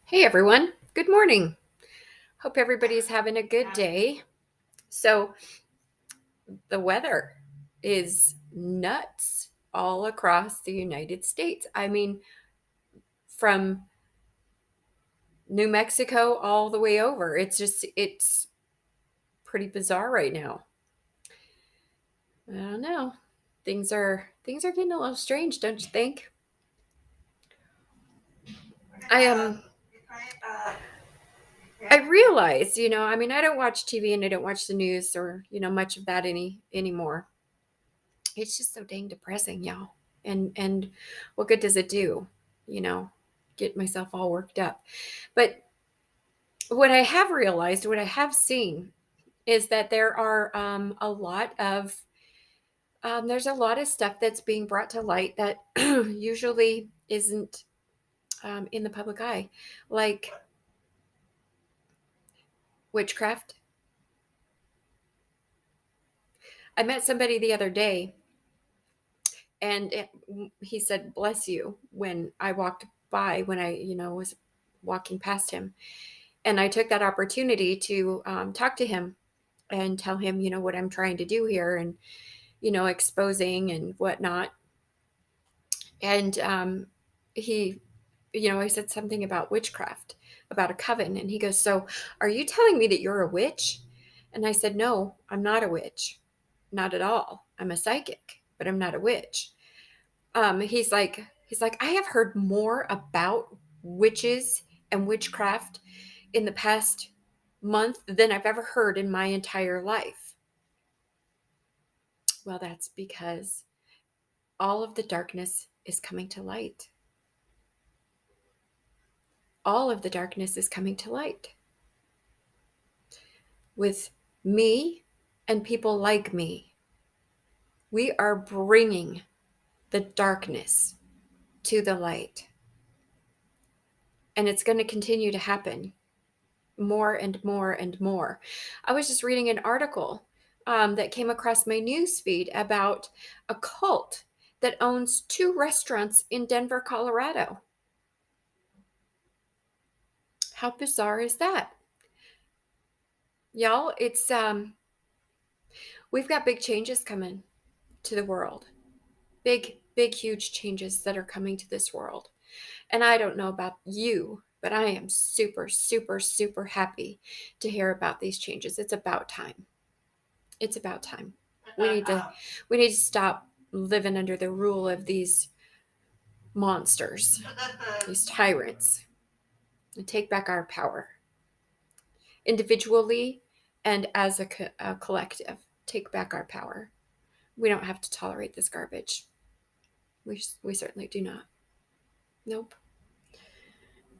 Hey everyone, good morning. Hope everybody's having a good day. So, the weather is nuts all across the United States. I mean, from New Mexico all the way over. It's pretty bizarre right now. I don't know. Things are getting a little strange, don't you think? I I realize, I mean, I don't watch TV and I don't watch the news or, much of that anymore. It's just so dang depressing, y'all. And what good does it do? You know, get myself all worked up. But what I have realized, what I have seen, is that there are there's a lot of stuff that's being brought to light that usually isn't in the public eye, like witchcraft. I met somebody the other day, and he said "bless you" when I walked by, when I was walking past him. And I took that opportunity to talk to him and tell him, what I'm trying to do here, and, exposing and whatnot. And he, I said something about witchcraft, about a coven. And he goes, "So are you telling me that you're a witch?" And I said, "No, I'm not a witch. Not at all. I'm a psychic, but I'm not a witch." He's like, "I have heard more about witches and witchcraft in the past month than I've ever heard in my entire life." Well, that's because all of the darkness is coming to light. All of the darkness is coming to light. With me and people like me, we are bringing the darkness to the light. And it's going to continue to happen more and more and more. I was just reading an article that came across my news feed about a cult that owns 2 restaurants in Denver, Colorado. How bizarre is that? Y'all, it's we've got big changes coming to the world. Big huge changes that are coming to this world. And I don't know about you, but I am super super happy to hear about these changes. It's about time. It's about time. We need to we need to stop living under the rule of these monsters, these tyrants, and take back our power individually and as a collective. Take back our power. We don't have to tolerate this garbage. We certainly do not. Nope.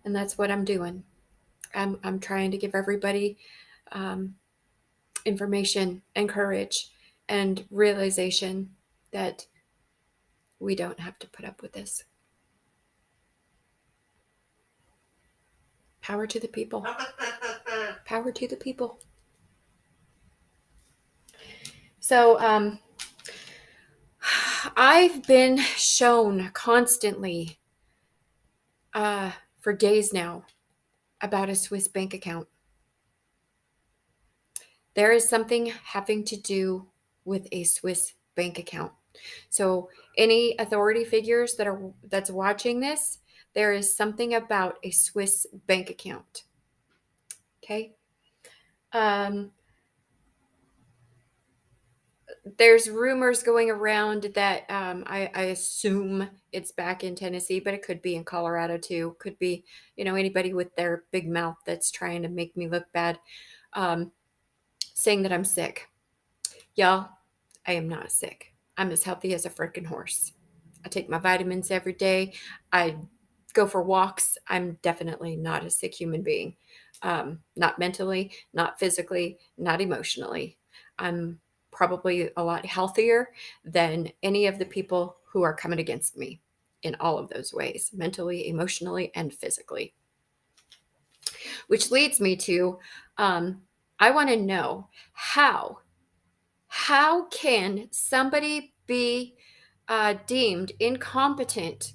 And that's what I'm doing. I'm trying to give everybody um, information and courage and realization that we don't have to put up with this. Power to the people. Power to the people. So, I've been shown constantly for days now about a Swiss bank account. There is something having to do with a Swiss bank account. So, any authority figures that's watching this, there is something about a Swiss bank account. Okay. Um, there's rumors going around that I assume it's back in Tennessee, but it could be in Colorado too. Could be, anybody with their big mouth that's trying to make me look bad, um, saying that I'm sick. Y'all, I am not sick. I'm as healthy as a freaking horse. I take my vitamins every day. I go for walks. I'm definitely not a sick human being. Not mentally, not physically, not emotionally. I'm probably a lot healthier than any of the people who are coming against me in all of those ways, mentally, emotionally, and physically. Which leads me to I want to know how can somebody be deemed incompetent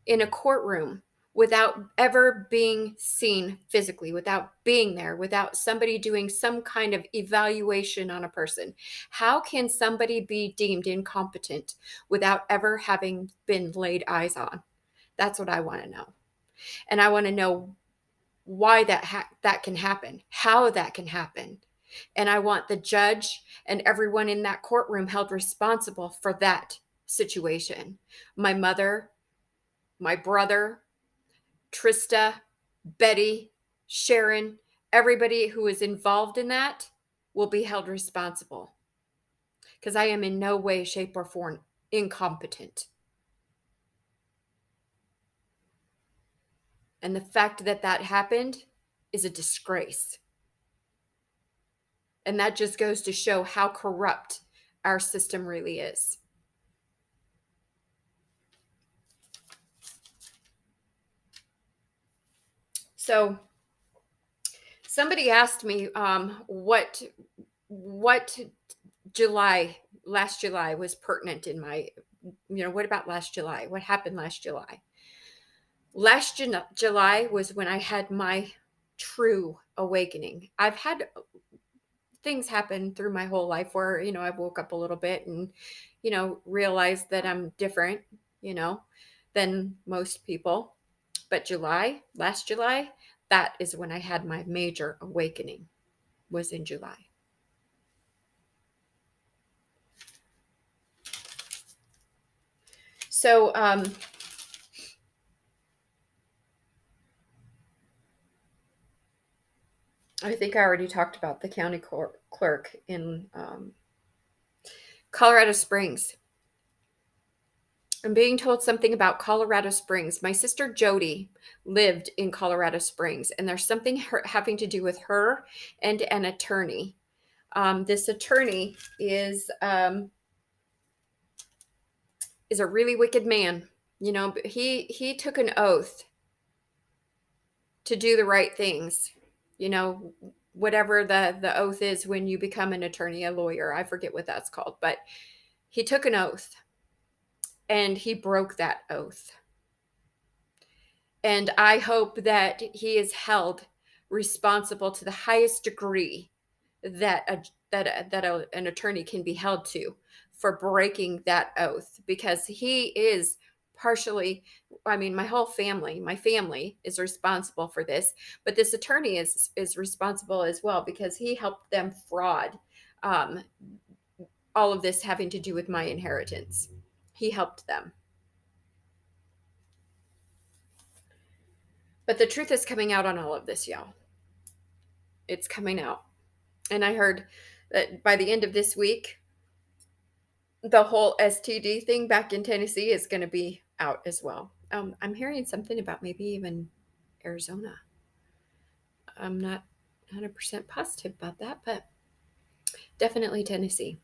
in a courtroom without ever being seen physically, without being there, without somebody doing some kind of evaluation on a person. How can somebody be deemed incompetent without ever having been laid eyes on? That's what I want to know. And I want to know why that can happen, how that can happen. And I want the judge and everyone in that courtroom held responsible for that situation. My mother, my brother, Trista, Betty, Sharon, everybody who is involved in that will be held responsible, because I am in no way, shape, or form incompetent. And the fact that that happened is a disgrace. And that just goes to show how corrupt our system really is. So somebody asked me what last July was pertinent in my, what about last July? What happened last July? Last July was when I had my true awakening. I've had things happen through my whole life where, I woke up a little bit and, realized that I'm different, than most people. But last July, that is when I had my major awakening, was in July. So, I think I already talked about the county clerk in Colorado Springs. I'm being told something about Colorado Springs. My sister Jody lived in Colorado Springs, and there's something having to do with her and an attorney. This attorney is a really wicked man. He took an oath to do the right things. Whatever the oath is when you become an attorney, a lawyer. I forget what that's called, but he took an oath and he broke that oath. And I hope that he is held responsible to the highest degree that an attorney can be held to for breaking that oath, because he is partially, my whole family, my family is responsible for this, but this attorney is responsible as well, because he helped them fraud all of this having to do with my inheritance. He helped them. But the truth is coming out on all of this, y'all. It's coming out. And I heard that by the end of this week, the whole STD thing back in Tennessee is going to be out as well. I'm hearing something about maybe even Arizona. I'm not 100% positive about that, but definitely Tennessee.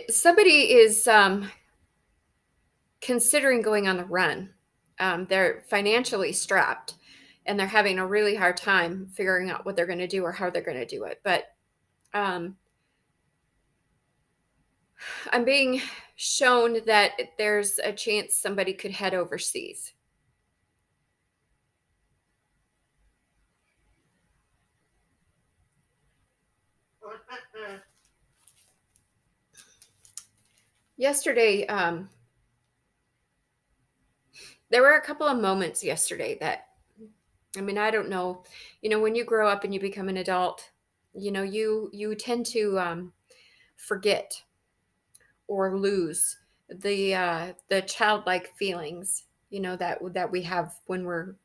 Somebody is considering going on the run. They're financially strapped, and they're having a really hard time figuring out what they're going to do or how they're going to do it. But I'm being shown that there's a chance somebody could head overseas. Yesterday, there were a couple of moments yesterday that, I don't know, when you grow up and you become an adult, you tend to forget or lose the childlike feelings, that we have when we're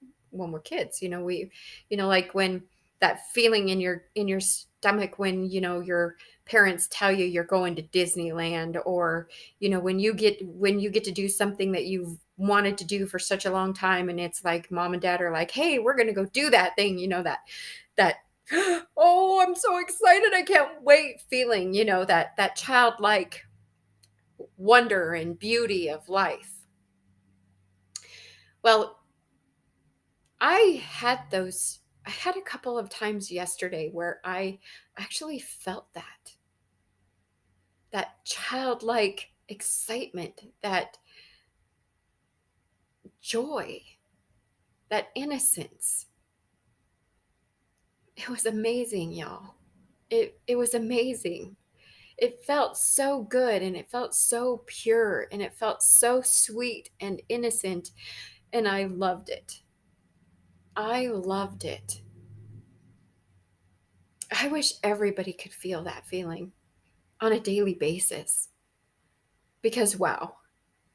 kids. Like when that feeling in your stomach when your parents tell you you're going to Disneyland, or when you get to do something that you've wanted to do for such a long time, and it's like mom and dad are like, hey, we're going to go do that thing, that oh, I'm so excited, I can't wait feeling, that childlike wonder and beauty of life. Well, I had a couple of times yesterday where I actually felt that childlike excitement, that joy, that innocence. It was amazing, y'all. It was amazing. It felt so good and it felt so pure and it felt so sweet and innocent, and I loved it. I loved it. I wish everybody could feel that feeling on a daily basis, because wow,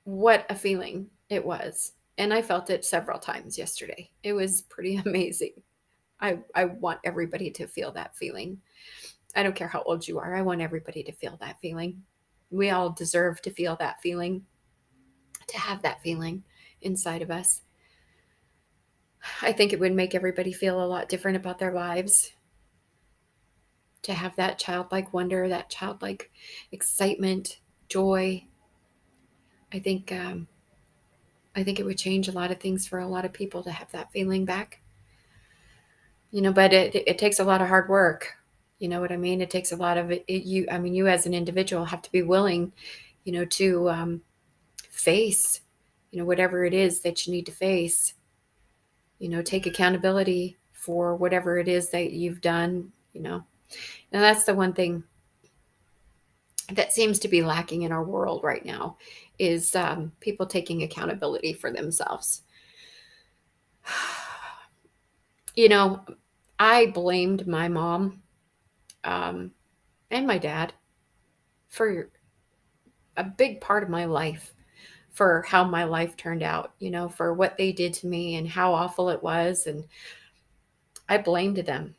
what a feeling it was. And I felt it several times yesterday. It was pretty amazing. I want everybody to feel that feeling. I don't care how old you are. I want everybody to feel that feeling. We all deserve to feel that feeling, to have that feeling inside of us. I think it would make everybody feel a lot different about their lives, to have that childlike wonder, that childlike excitement, joy. I think I think it would change a lot of things for a lot of people to have that feeling back. But it takes a lot of hard work. You know what I mean? It takes a lot of you. I mean, you as an individual have to be willing, to face, whatever it is that you need to face. Take accountability for whatever it is that you've done. And that's the one thing that seems to be lacking in our world right now, is people taking accountability for themselves. You know, I blamed my mom, um, and my dad for a big part of my life, for how my life turned out, for what they did to me and how awful it was. And I blamed them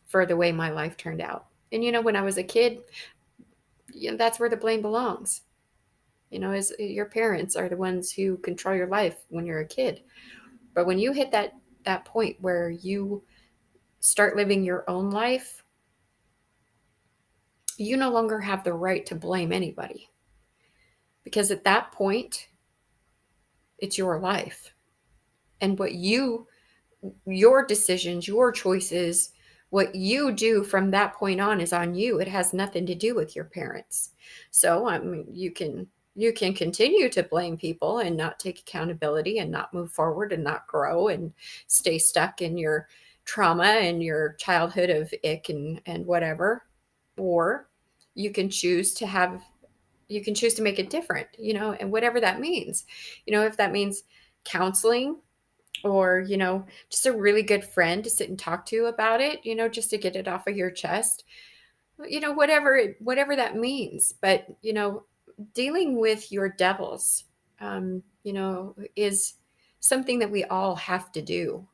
for the way my life turned out. And, when I was a kid, that's where the blame belongs. As your parents are the ones who control your life when you're a kid. But when you hit that point where you start living your own life, you no longer have the right to blame anybody, because at that point it's your life, and your decisions, your choices, what you do from that point on is on you. It has nothing to do with your parents. So I mean, you can continue to blame people and not take accountability and not move forward and not grow and stay stuck in your trauma and your childhood of ick and whatever. Or you can choose to have you can choose to make it different, and whatever that means. If that means counseling, or just a really good friend to sit and talk to about it, just to get it off of your chest, whatever that means. But dealing with your devils, is something that we all have to do.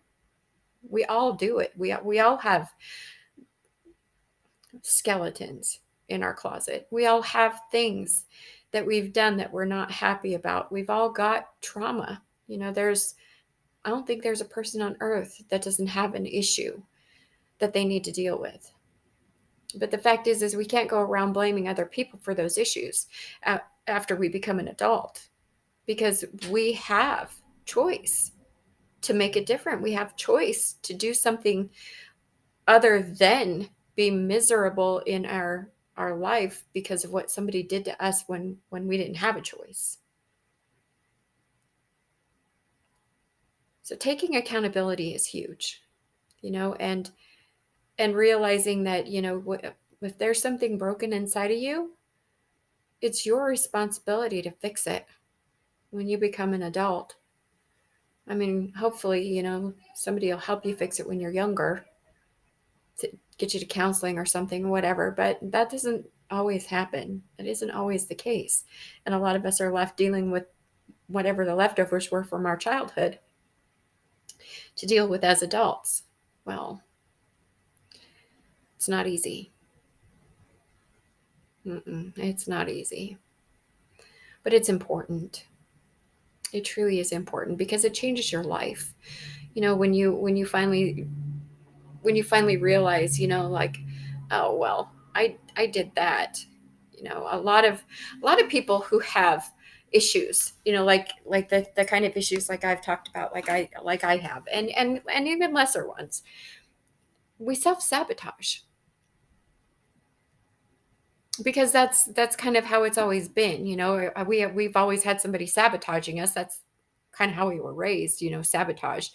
We all do it. We all have skeletons in our closet. We all have things that we've done that we're not happy about. We've all got trauma. There's I don't think there's a person on earth that doesn't have an issue that they need to deal with. But the fact is we can't go around blaming other people for those issues after we become an adult, because we have choice to make it different. We have choice to do something other than be miserable in our life because of what somebody did to us when we didn't have a choice. So taking accountability is huge, and realizing that, if there's something broken inside of you, it's your responsibility to fix it when you become an adult. I mean, hopefully, somebody will help you fix it when you're younger, to get you to counseling or something, whatever. But that doesn't always happen. That isn't always the case. And a lot of us are left dealing with whatever the leftovers were from our childhood to deal with as adults. Well, it's not easy. It's not easy. But it's important. It truly is important, because it changes your life. When you finally realize, like, oh well, I did that. A lot of people who have issues, like the kind of issues like I've talked about, like I have, and even lesser ones, we self-sabotage, because that's kind of how it's always been. We've always had somebody sabotaging us. kind of how we were raised, sabotage,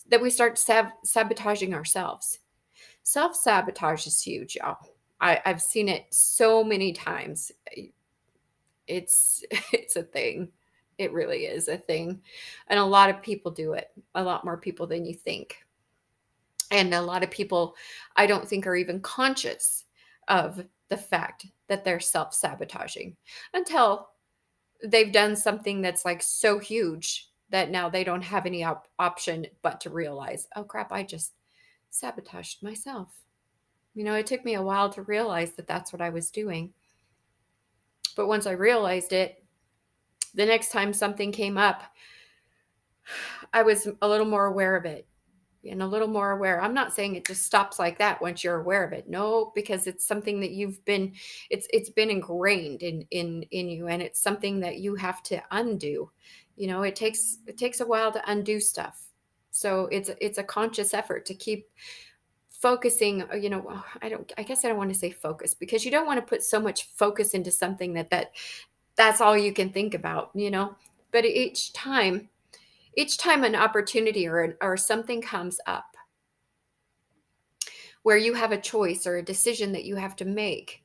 that we start sabotaging ourselves. Self-sabotage is huge, y'all. I've seen it so many times. It's it's a thing. It really is a thing. And a lot of people do it. A lot more people than you think. And a lot of people I don't think are even conscious of the fact that they're self-sabotaging until they've done something that's like so huge that now they don't have any option but to realize, oh crap, I just sabotaged myself. It took me a while to realize that that's what I was doing. But once I realized it, the next time something came up, I was a little more aware of it and a little more aware. I'm not saying it just stops like that once you're aware of it. No, because it's something that it's been ingrained in you, and it's something that you have to undo. It takes a while to undo stuff. So it's a conscious effort to keep focusing. I guess I don't want to say focus, because you don't want to put so much focus into something that's all you can think about. But each time an opportunity or something comes up where you have a choice or a decision that you have to make,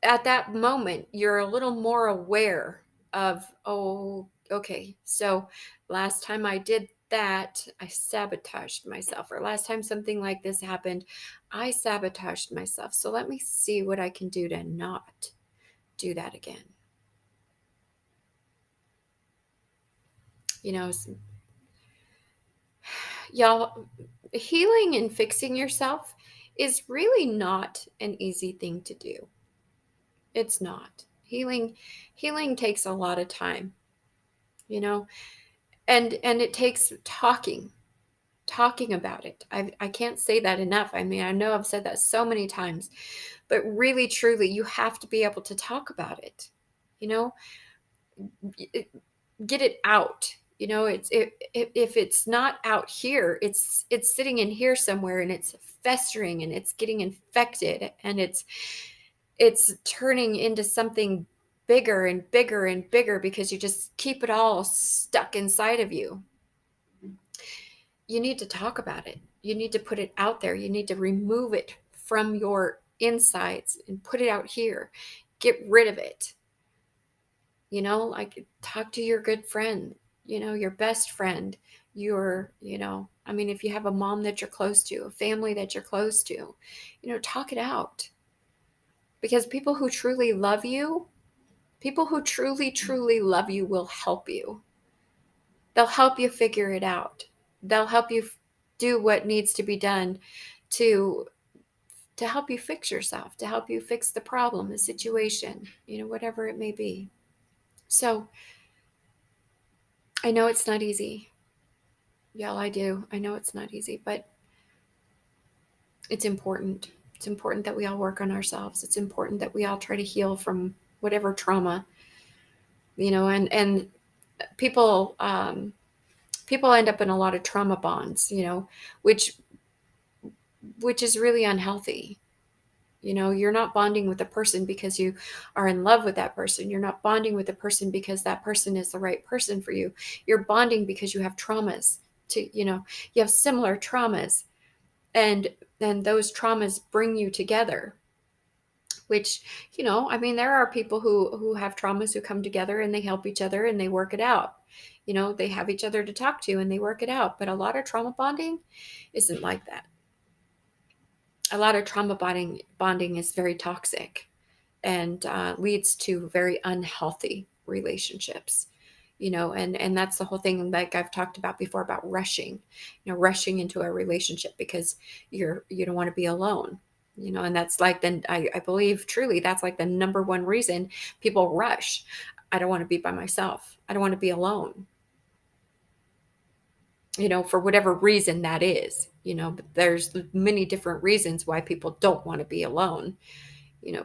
at that moment, you're a little more aware of, oh, okay, so last time I did that, I sabotaged myself. Or last time something like this happened, I sabotaged myself. So let me see what I can do to not do that again. You know, y'all, healing and fixing yourself is really not an easy thing to do. It's not. Healing takes a lot of time, you know, and it takes talking about it. I can't say that enough. I mean, I know I've said that so many times, but really, truly, you have to be able to talk about it. You know, it, get it out. If it's not out here, it's sitting in here somewhere, and it's festering, and it's getting infected, and it's turning into something bigger and bigger and bigger because you just keep it all stuck inside of you. You need to talk about it. You need to put it out there. You need to remove it from your insides and put it out here. Get rid of it. Like, talk to your good friend, your best friend, I mean, if you have a mom that you're close to, a family that you're close to, talk it out. Because people who truly, truly love you will help you. They'll help you figure it out. They'll help you do what needs to be done to help you fix yourself, to help you fix the problem, the situation, whatever it may be. So I know it's not easy. Y'all, I do. I know it's not easy, but it's important. It's important that we all work on ourselves. It's important that we all try to heal from whatever trauma, and people end up in a lot of trauma bonds, which is really unhealthy. You're not bonding with a person because you are in love with that person. You're not bonding with a person because that person is the right person for you. You're bonding because you have traumas you have similar traumas, and those traumas bring you together, which, I mean, there are people who have traumas who come together and they help each other and they work it out. They have each other to talk to and they work it out. But a lot of trauma bonding isn't like that. A lot of trauma bonding is very toxic and leads to very unhealthy relationships. And that's the whole thing, like I've talked about before, about rushing into a relationship because you don't want to be alone. And that's like, then I believe truly that's like the number one reason people rush. I don't want to be by myself. I don't want to be alone. For whatever reason that is, but there's many different reasons why people don't want to be alone,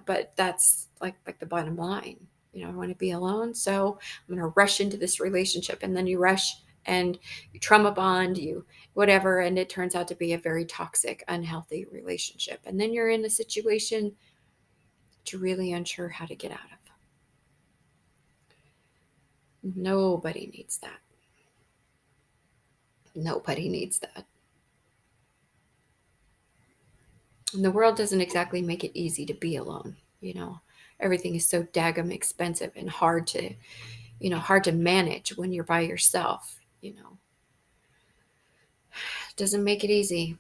but that's like the bottom line. I want to be alone, so I'm going to rush into this relationship. And then you rush and you trauma bond, you whatever, and it turns out to be a very toxic, unhealthy relationship. And then you're in a situation that you're really unsure how to get out of. Nobody needs that. Nobody needs that. And the world doesn't exactly make it easy to be alone, you know. Everything is so daggum expensive and hard to, hard to manage when you're by yourself, It doesn't make it easy.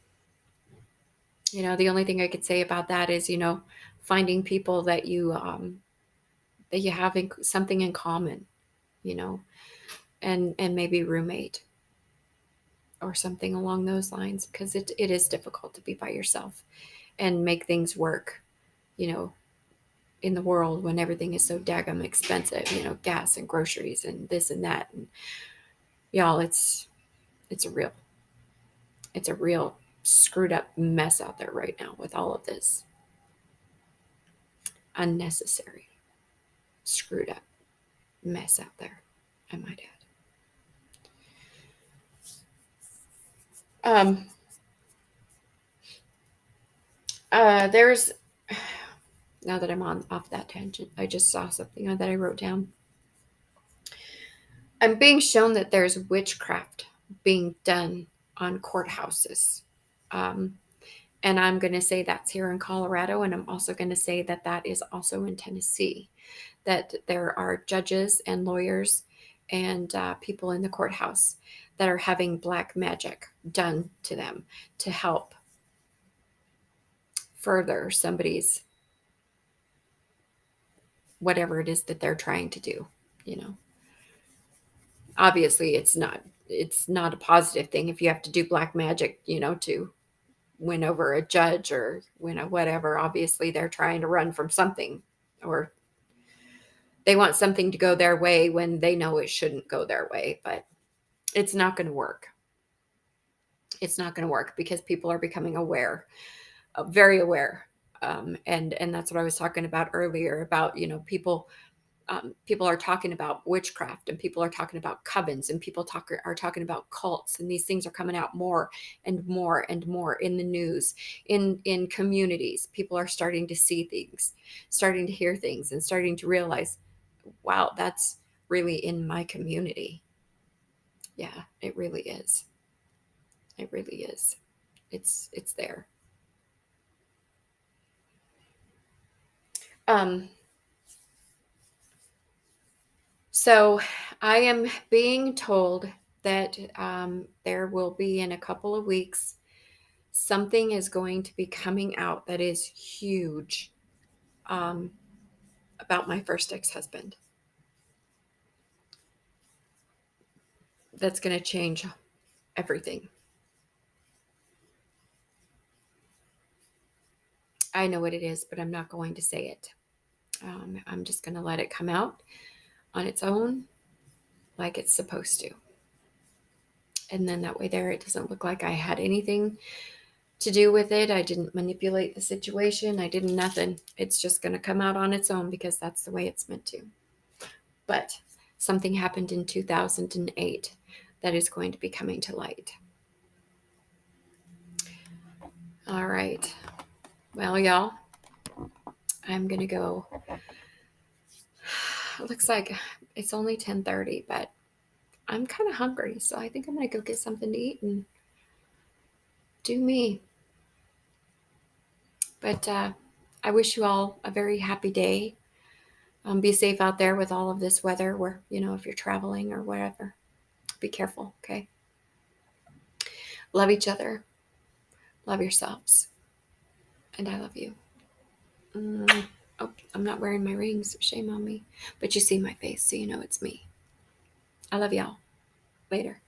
The only thing I could say about that is, finding people that you have something in common, you know, and maybe roommate or something along those lines, because it is difficult to be by yourself and make things work, you know, in the world when everything is so daggum expensive, gas and groceries and this and that. And y'all, it's a real it's a real screwed up mess out there right now with all of this unnecessary screwed up mess out there, I might add. There's now that I'm on off that tangent, I just saw something that I wrote down. I'm being shown that there's witchcraft being done on courthouses. Um, and I'm going to say that's here in Colorado. And I'm also going to say that that is also in Tennessee, that there are judges and lawyers and people in the courthouse that are having black magic done to them to help further somebody's whatever it is that they're trying to do, you know. Obviously it's not a positive thing if you have to do black magic, to win over a judge or win a whatever. Obviously they're trying to run from something, or they want something to go their way when they know it shouldn't go their way. But it's not going to work. It's not going to work because people are becoming aware, very aware. And that's what I was talking about earlier about, people are talking about witchcraft, and people are talking about covens, and are talking about cults, and these things are coming out more and more and more in the news, in communities. People are starting to see things, starting to hear things, and starting to realize, wow, that's really in my community. Yeah, it really is. It really is. It's there. um so I am being told that there will be in a couple of weeks something is going to be coming out that is huge, um, about my first ex-husband, that's going to change everything. I know what it is, but I'm not going to say it. I'm just going to let it come out on its own, like it's supposed to. And then that way there, it doesn't look like I had anything to do with it. I didn't manipulate the situation. I didn't nothing. It's just going to come out on its own because that's the way it's meant to. But something happened in 2008 that is going to be coming to light. All right. Well, y'all, I'm going to go. It looks like it's only 10:30, but I'm kind of hungry, so I think I'm going to go get something to eat and do me. But I wish you all a very happy day. Be safe out there with all of this weather where, if you're traveling or whatever. Be careful, okay? Love each other. Love yourselves. And I love you. Oh, I'm not wearing my rings. Shame on me. But you see my face, so you know it's me. I love y'all. Later.